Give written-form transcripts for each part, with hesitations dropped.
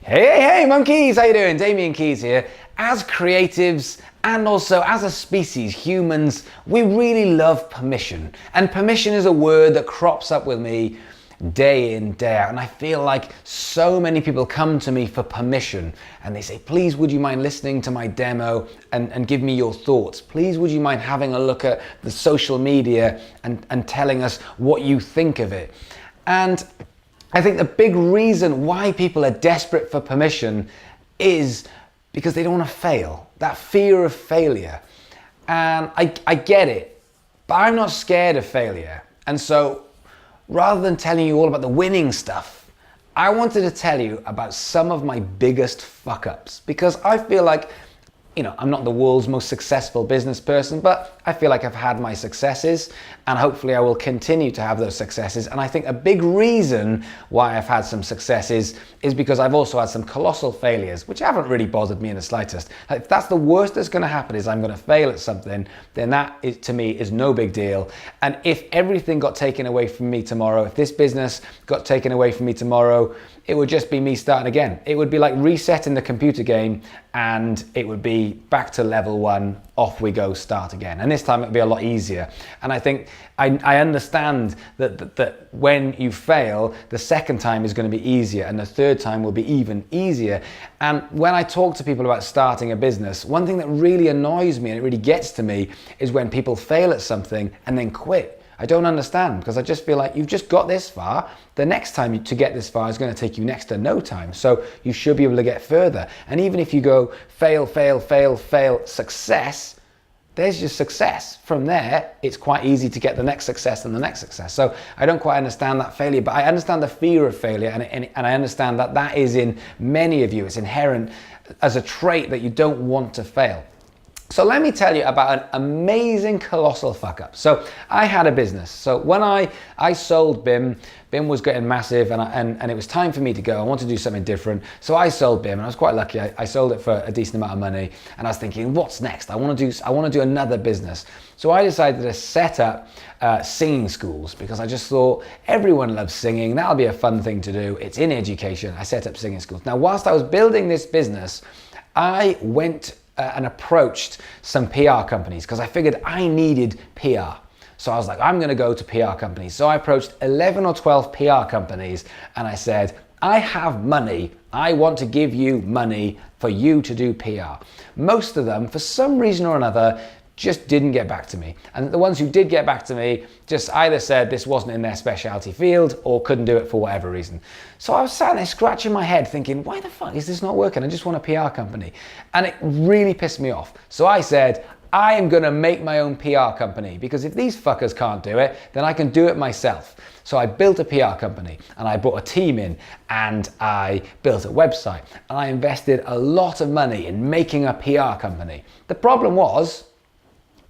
Hey, monkeys, how you doing? Damian Keys here. As creatives and also as a species, humans, we really love permission. And permission is a word that crops up with me day in, day out. And I feel like so many people come to me for permission and they say, please, would you mind listening to my demo and give me your thoughts? Please, would you mind having a look at the social media and telling us what you think of it? And I think the big reason why people are desperate for permission is because they don't want to fail, that fear of failure. And I get it, but I'm not scared of failure. And so rather than telling you all about the winning stuff, I wanted to tell you about some of my biggest fuck-ups, because I feel like, I'm not the world's most successful business person, but I feel like I've had my successes and hopefully I will continue to have those successes. And I think a big reason why I've had some successes is because I've also had some colossal failures, which haven't really bothered me in the slightest. If that's the worst that's going to happen is I'm going to fail at something, then that is, to me, is no big deal. And if everything got taken away from me tomorrow, if this business got taken away from me tomorrow, it would just be me starting again. It would be like resetting the computer game and it would be back to level 1, off we go, start again. And this time it'd be a lot easier. And I think I understand that when you fail, the second time is going to be easier and the third time will be even easier. And when I talk to people about starting a business, one thing that really annoys me and it really gets to me is when people fail at something and then quit. I don't understand, because I just feel like you've just got this far. The next time to get this far is going to take you next to no time. So you should be able to get further. And even if you go fail, success, there's your success. From there, it's quite easy to get the next success and the next success. So I don't quite understand that failure, but I understand the fear of failure. And I understand that is in many of you. It's inherent as a trait that you don't want to fail. So let me tell you about an amazing colossal fuck up. So I had a business. So when I sold BIM was getting massive and it was time for me to go. I wanted to do something different. So I sold BIM and I was quite lucky. I sold it for a decent amount of money and I was thinking, what's next? I want to do another business. So I decided to set up singing schools because I just thought everyone loves singing. That'll be a fun thing to do. It's in education. I set up singing schools. Now, whilst I was building this business, I went and approached some PR companies because I figured I needed PR. So I was like, I'm going to go to PR companies. So I approached 11 or 12 PR companies and I said, I have money. I want to give you money for you to do PR. Most of them, for some reason or another, just didn't get back to me. And the ones who did get back to me just either said this wasn't in their specialty field or couldn't do it for whatever reason. So I was sat there scratching my head thinking, why the fuck is this not working? I just want a PR company. And it really pissed me off. So I said, I am gonna make my own PR company because if these fuckers can't do it, then I can do it myself. So I built a PR company and I brought a team in and I built a website and I invested a lot of money in making a PR company. The problem was,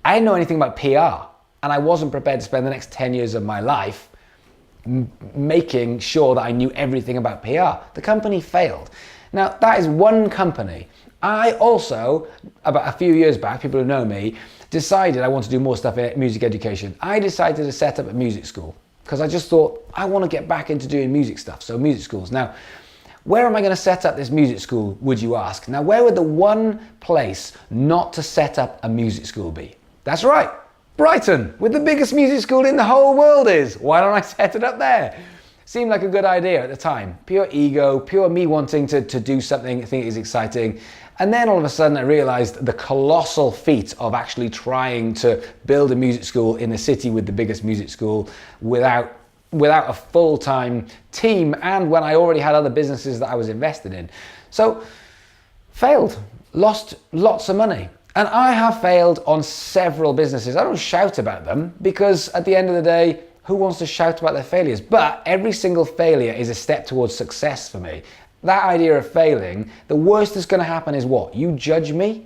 I didn't know anything about PR and I wasn't prepared to spend the next 10 years of my life making sure that I knew everything about PR. The company failed. Now, that is one company. I also, about a few years back, people who know me, decided I want to do more stuff in music education. I decided to set up a music school because I just thought I want to get back into doing music stuff, so music schools. Now, where am I going to set up this music school, would you ask? Now, where would the one place not to set up a music school be? That's right, Brighton, with the biggest music school in the whole world is. Why don't I set it up there? Seemed like a good idea at the time. Pure ego, pure me wanting to do something I think is exciting. And then all of a sudden I realized the colossal feat of actually trying to build a music school in the city with the biggest music school without a full-time team and when I already had other businesses that I was invested in. So, failed, lost lots of money. And I have failed on several businesses. I don't shout about them because at the end of the day, who wants to shout about their failures? But every single failure is a step towards success for me. That idea of failing, the worst that's going to happen is what? You judge me?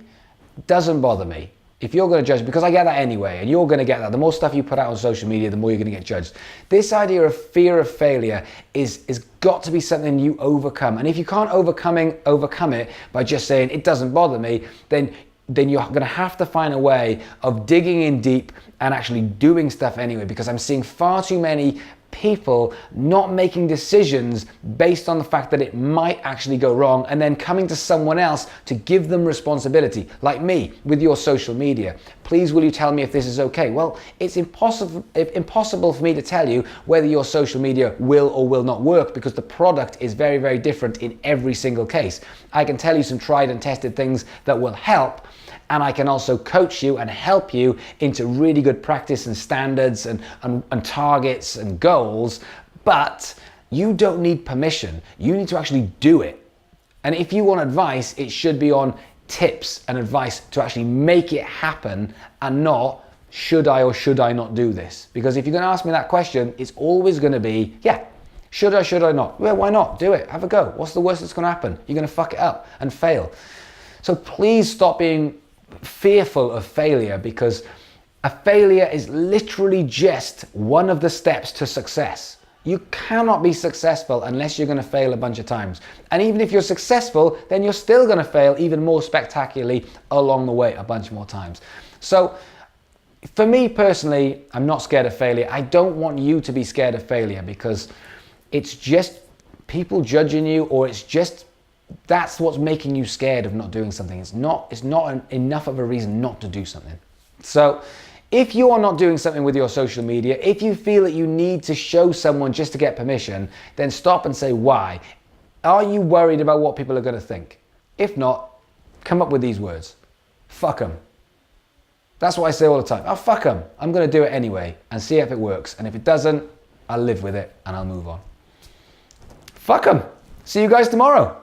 Doesn't bother me. If you're going to judge, because I get that anyway, and you're going to get that. The more stuff you put out on social media, the more you're going to get judged. This idea of fear of failure is got to be something you overcome. And if you can't overcome it by just saying, it doesn't bother me, then you're going to have to find a way of digging in deep and actually doing stuff anyway, because I'm seeing far too many people not making decisions based on the fact that it might actually go wrong and then coming to someone else to give them responsibility, like me with your social media. Please, will you tell me if this is okay? Well, it's impossible for me to tell you whether your social media will or will not work because the product is very, very different in every single case. I can tell you some tried and tested things that will help, and I can also coach you and help you into really good practice and standards and targets and goals, but you don't need permission. You need to actually do it. And if you want advice, it should be on tips and advice to actually make it happen and not should I or should I not do this? Because if you're going to ask me that question, it's always going to be, yeah, should I not? Well, why not? Do it. Have a go. What's the worst that's going to happen? You're going to fuck it up and fail. So please stop being fearful of failure, because a failure is literally just one of the steps to success. You cannot be successful unless you're going to fail a bunch of times. And even if you're successful, then you're still going to fail even more spectacularly along the way a bunch more times. So for me personally, I'm not scared of failure. I don't want you to be scared of failure, because it's just people judging you, or it's just that's what's making you scared of not doing something. It's not enough of a reason not to do something. So if you are not doing something with your social media, if you feel that you need to show someone just to get permission, then stop and say why. Are you worried about what people are going to think? If not, come up with these words. Fuck them. That's what I say all the time. Oh, fuck them. I'm going to do it anyway and see if it works. And if it doesn't, I'll live with it and I'll move on. Fuck them. See you guys tomorrow.